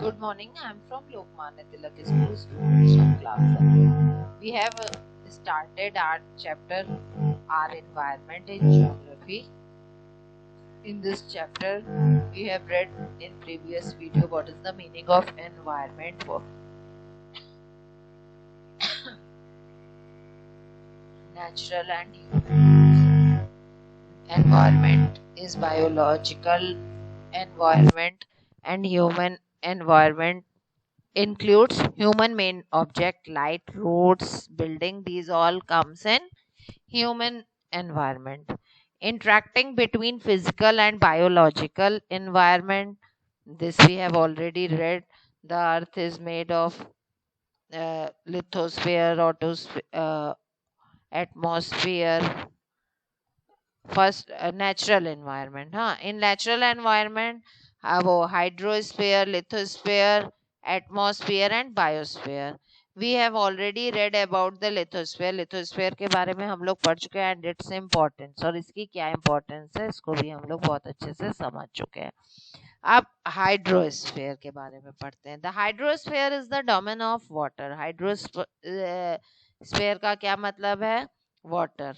Good morning. I am from Lokmanya Tilak School, students of class 7. We have started our chapter, our environment in geography. In this chapter, we have read in previous video what is the meaning of environment for natural and human. Environment is biological environment and human environment includes human main object, light, roads, building. These all comes in human environment. Interacting between physical and biological environment, this we have already read. The earth is made of lithosphere, atmosphere. First natural environment, हाँ, in natural environment वो hydrosphere, lithosphere, atmosphere and biosphere. We have already read about the lithosphere के बारे में हम लोग पढ़ चुके हैं and its importance, और इसकी क्या importance है इसको भी हम लोग बहुत अच्छे से समझ चुके हैं. अब हाइड्रोस्फीयर के बारे में पढ़ते हैं. The hydrosphere is the domain of water. Hydrosphere का क्या मतलब है? वाटर.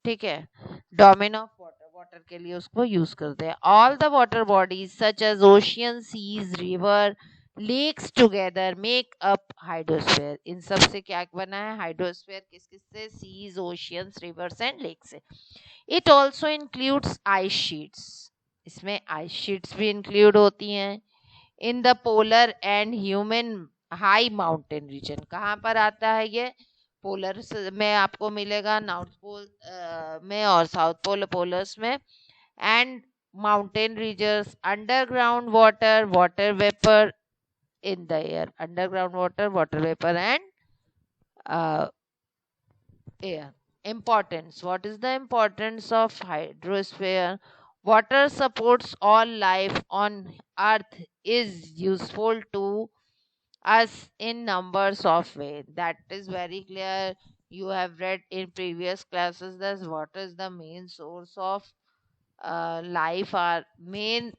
ठीक है, डोमेन ऑफ वाटर, वाटर के लिए उसको यूज करते हैं. All the water bodies such as ocean, seas, river, lakes together make up hydrosphere. इन सब से क्या बना है हाइड्रोस्फीयर? किस किस से? Seas, oceans, rivers and lakes से. It also includes ice sheets. इसमें आइस शीट्स भी इंक्लूड होती हैं. In the polar and human high mountain region. कहाँ पर आता है ये? पोलर में आपको मिलेगा, नॉर्थ पोल में और साउथ पोलर्स में. And mountain regions, underground water, water vapour in the air. Underground water, water vapour and air. Importance. What is the importance of hydrosphere? Water supports all life on earth, is useful to us in numbers of ways. That is very clear. You have read in previous classes that water is the main source of life. Our main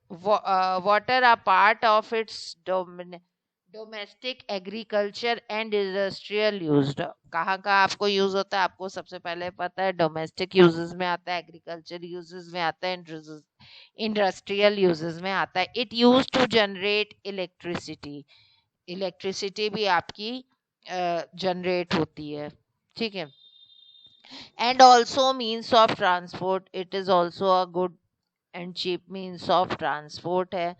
water are part of its domestic agriculture and industrial used. कहाँ कहाँ आपको use होता है? आपको सबसे पहले पता है डोमेस्टिक यूजेस में आता है, एग्रीकल्चर यूजेस में आता है, इंडस्ट्रियल यूजेस में आता है. It use to generate electricity. Electricity भी आपकी जनरेट होती है. ठीक है. And also means of transport. It is also a good and cheap means of transport है.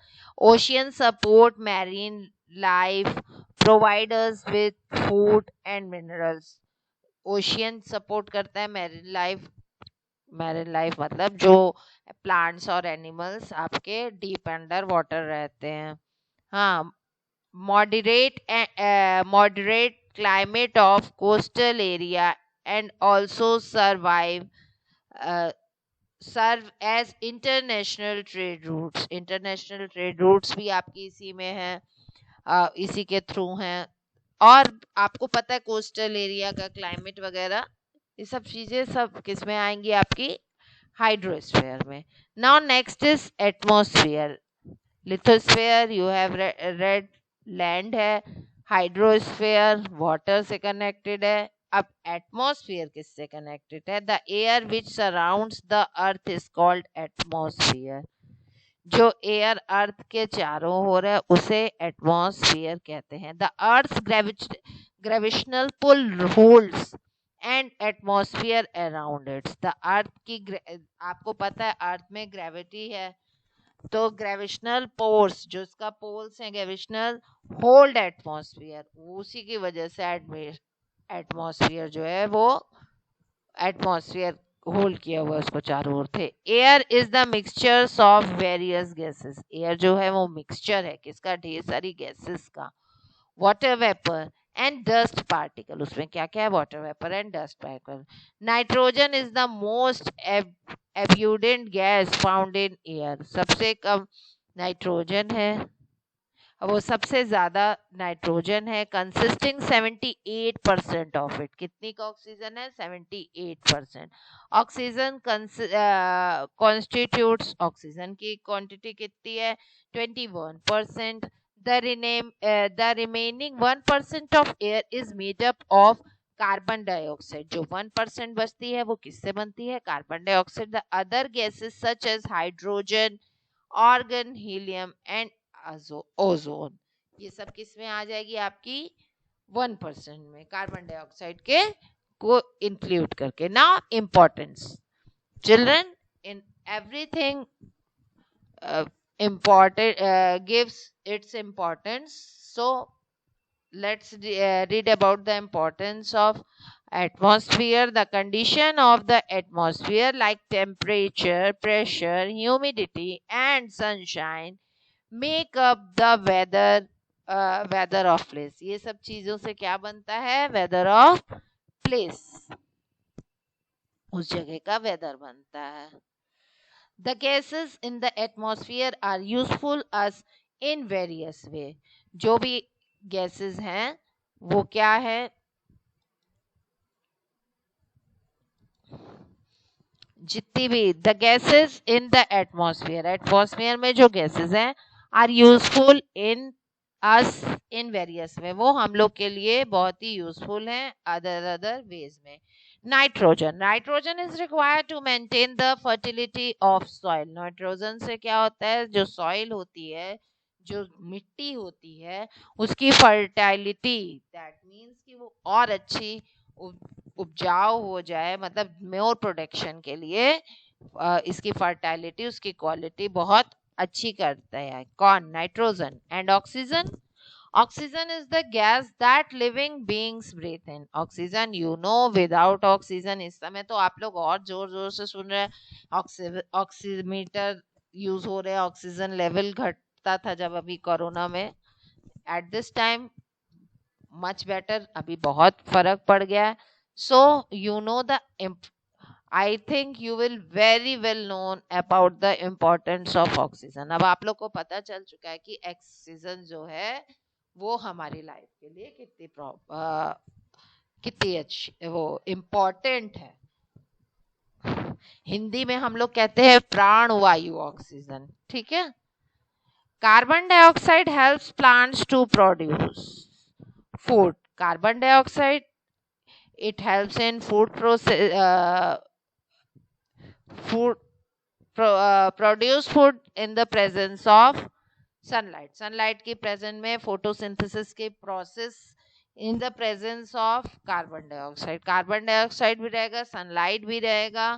Ocean support marine life, provide us with food and minerals. Ocean support करता है marine life. Marine life मतलब जो plants और animals आपके deep under water रहते हैं. हाँ. Moderate climate of coastal area and also serve as international trade routes. International trade routes भी आपकी इसी में है, इसी के थ्रू हैं. और आपको पता है कोस्टल एरिया का क्लाइमेट वगैरह, ये सब चीजें सब किस में आएंगी? आपकी हाइड्रोस्फीयर में. Now next is atmosphere. Lithosphere you have read, land है. हाइड्रोस्फेयर वाटर से कनेक्टेड है. अब एटमॉस्फेयर किससे कनेक्टेड है? The air which surrounds the earth is called atmosphere. जो एयर अर्थ के चारों हो रहा है उसे एटमॉस्फेयर कहते हैं. The earth gravitational pull holds and atmosphere around it. The earth की आपको पता है अर्थ में ग्रेविटी है, तो ग्रेविशनल पोल्स, जो इसका पोल्स हैं ग्रेविशनल, होल्ड एटमॉस्फेयर. उसी की वजह से एटमॉस्फेयर जो है वो एटमॉस्फेयर होल्ड किया हुआ उसको चारों ओर थे. Air is the mixtures of various gases. Air जो है वो मिक्सचर है किसका? ढेर सारी गैसेस का. Water vapour and dust particle. उसमें क्या क्या है? Water vapour and dust particle. Nitrogen is the most abundant gas found in air. सबसे कम नाइट्रोजन है वो सबसे ज्यादा नाइट्रोजन है, कंसिस्टिंग 78% ऑफ इट। कितनी का ऑक्सीजन है? 78%। ऑक्सीजन कॉन्स्टिट्यूट्स, ऑक्सीजन की क्वांटिटी कितनी है? 21%। The remaining 1% of air is made up of carbon dioxide. जो 1% बचती है वो किससे बनती है? Carbon dioxide. The other gases such as hydrogen, argon, helium and ozone, ये सब किस में आ जाएगी? आपकी 1% में, कार्बन डाइऑक्साइड के को इंक्लूड करके। Now importance children, in everything important gives its importance. So let's read about the importance of atmosphere. The condition of the atmosphere like temperature, pressure, humidity and sunshine make up the weather of place. ये सब चीजों से क्या बनता है? weather of place, उस जगह का weather बनता है। The gases in the atmosphere are useful us in various way. जो भी gases हैं वो क्या है? जितनी भी the gases in the atmosphere, atmosphere में जो गैसेस हैं, are useful in us in various way, वो हम लोग के लिए बहुत ही यूजफुल हैं अदर वेज में। Nitrogen, nitrogen is required to maintain the fertility of soil. Nitrogen से क्या होता है? जो सॉइल होती है, जो मिट्टी होती है, उसकी फर्टिलिटी, दैट मीन्स कि वो और अच्छी उपजाऊ हो जाए, मतलब मोर प्रोडक्शन के लिए इसकी फर्टिलिटी, उसकी क्वालिटी बहुत अच्छी करता है। कौन? Nitrogen. And oxygen, oxygen is the gas that living beings breathe in. Oxygen, you know, without oxygen, इस समय तो आप लोग और जोर जोर से सुन रहे हैं, ऑक्सीमीटर यूज हो रहे हैं, ऑक्सीजन लेवल घटता था जब अभी कोरोना में। At this time much better, अभी बहुत फर्क पड़ गया है। So you know the I think you will very well known about the importance of oxygen. अब आप लोग को पता चल चुका है कि ऑक्सीजन जो है वो हमारी लाइफ के लिए कितनी अच्छी, वो इम्पोर्टेंट है। हिंदी में हम लोग कहते हैं प्राण वायु ऑक्सीजन, ठीक है। Carbon dioxide helps plants to produce food. Carbon dioxide, it helps in food process, produce food in the presence of sunlight. sunlight की presence में photosynthesis के process in the presence of carbon dioxide. carbon dioxide भी रहेगा, sunlight भी रहेगा,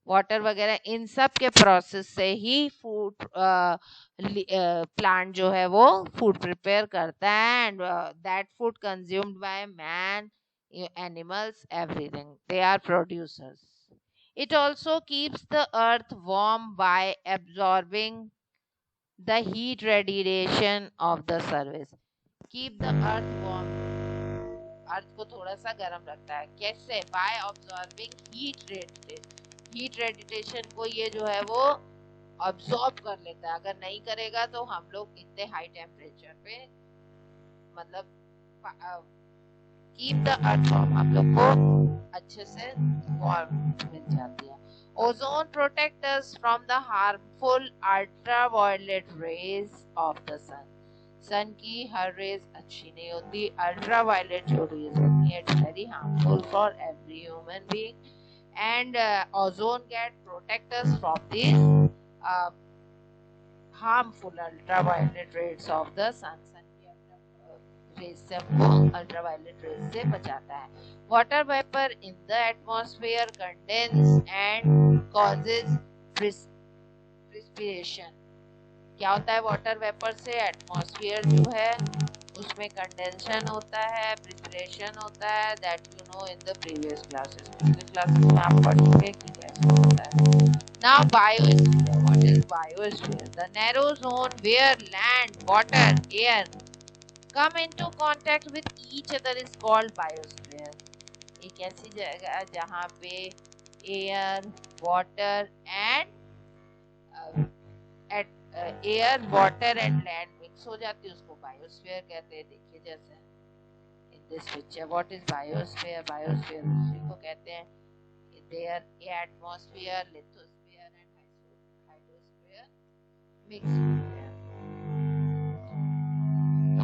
water वगैरह, इन सब के प्रोसेस से ही फूड प्लांट जो है वो फूड प्रिपेयर करता है। And that food consumed by man, animals, everything, they are producers. It also keeps the earth warm by absorbing the heat radiation of the surface. Keep the earth warm, अर्थ को थोड़ा सा गर्म रखता है। कैसे? by absorbing heat radiation. heat radiation को ये जो है वो absorb कर लेता है। अगर नहीं करेगा तो हम लोग इतने हाई टेम्परेचर पे, मतलब कीप द अर्थ वार्म, आप लोग को अच्छे से वार्म मिल जाती है। Ozone protect us from the harmful ultraviolet rays of the sun. Sun की हर रेज अच्छी नहीं होती, अल्ट्रावायलेट जो रेज होती है it's very harmful for every human being. And ozone get protect us from this harmful ultraviolet rays of the sun. Rays से हमको अल्ट्रावायलेट रेज से बचाता है। Water vapour in the atmosphere condense and causes precipitation. क्या होता है water vapour से? Atmosphere जो है उसमें कंडेंशन होता है, प्रिस्पिरेशन होता है, that you know in the previous classes. पिछले क्लासेस में आप पढ़ चुके कि कैसे होता है। Now biosphere, what is biosphere? The narrow zone where land, water, air come into contact with each other is called biosphere. एक ऐसी जगह जहाँ पे air, water and air, water and land mix हो जाती है उसको बायोस्फीयर कहते हैं। देखिए जैसे in this picture, what is biosphere? Biosphere उसी को कहते हैं there atmosphere, lithosphere and hydrosphere mix होते हैं।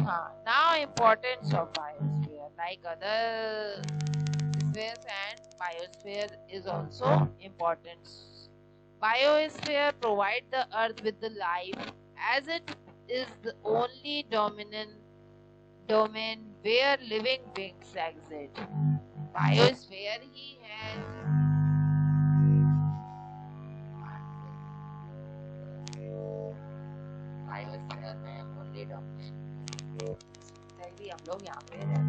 हाँ, now importance of biosphere, like other spheres and biosphere is also important. Biosphere provide the earth with the life as it is the only dominant domain where living beings exist. Biosphere ही है biosphere में only domain, तभी हम लोग यहाँ पे रहते हैं।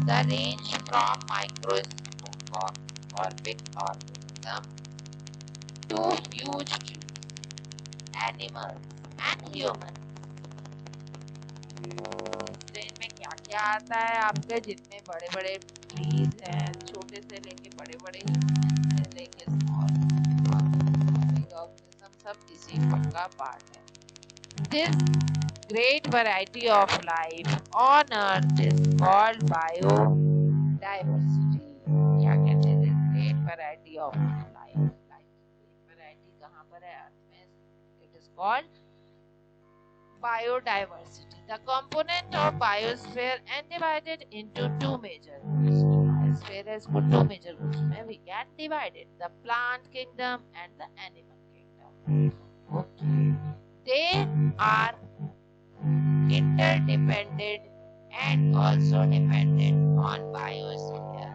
The range from microscopic organism to huge trees, animals and humans. इस रेंज में क्या क्या आता है आपके? जितने बड़े बड़े ट्रीज हैं, छोटे से लेके बड़े बड़े से लेके स्मॉल ऑर्गेनिज्म, सब इसी का पार्ट है। This great variety of life on earth is called biodiversity. क्या कहते हैं? This great variety of life, great variety कहाँ पर है अर्थ में? It is called biodiversity. The component of biosphere and divided into two major groups. Biosphere is two major groups में we can divide it: the plant kingdom and the animal kingdom. Okay. They are interdependent and also dependent on biosphere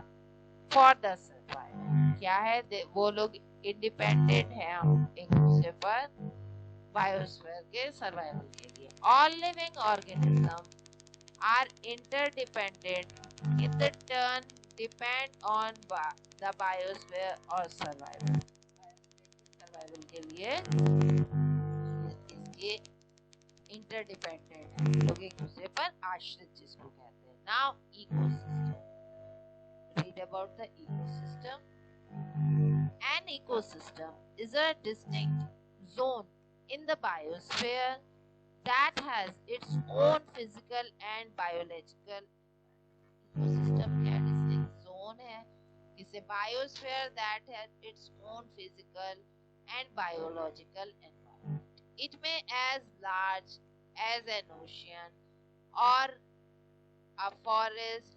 for the survival. क्या है? वो लोग independent हैं एक दूसरे पर biosphere के सर्वाइवल के लिए। All living organisms are interdependent in the turn depend on the biosphere or survival. Survival के लिए इसके इंटरडिपेंडेंट है, लोग एक दूसरे पर आश्रित जिसको कहते हैं। Now ecosystem, read about the ecosystem. An ecosystem is a distinct zone in the biosphere that has its own physical and biological. Ecosystem क्या distinct zone है? इसे biosphere that has its own physical and biological environment. It may as large as an ocean or a forest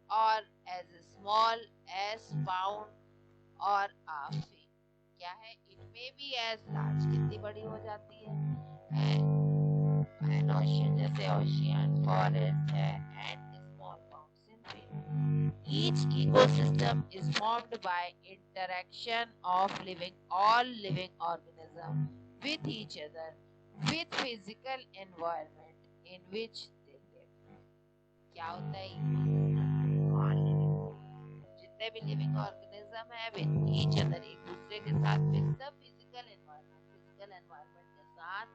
or as small as pound or a field. क्या है? It may be as large, कितनी बड़ी हो जाती है? An ocean, जैसे ocean, forest है and small mountains in field. Each ecosystem is formed by interaction of all living organisms with each other with physical environment in which they live. क्या होता है? जितने भी लिविंग ऑर्गेनिज्म है with each other, एक दूसरे के साथ with the physical environment के साथ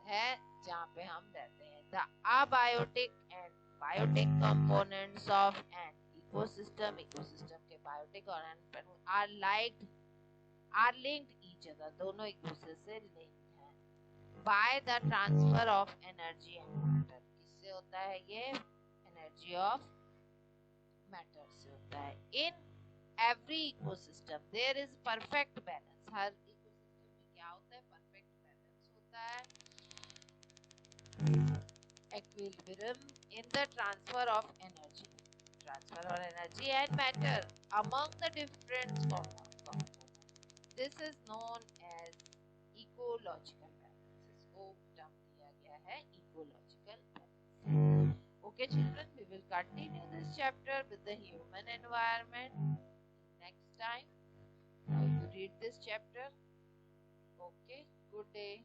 है जहाँ पे हम रहते हैं। The abiotic and biotic components of an ecosystem के biotic और anaerobic are linked each other, दोनों एक दूसरे से लिंक हैं by the transfer of energy and matter. किससे होता है ये? एनर्जी ऑफ मैटर से होता है। In every ecosystem there is perfect balance. Her ecosystem में क्या होता है? परफेक्ट बैलेंस होता है। Equilibrium in the transfer of energy and matter among the different components. This is known as ecological balance. इसको टर्म दिया गया है ecological balance. Okay children, we will continue this chapter with the human environment next time. Now you read this chapter. Okay, good day.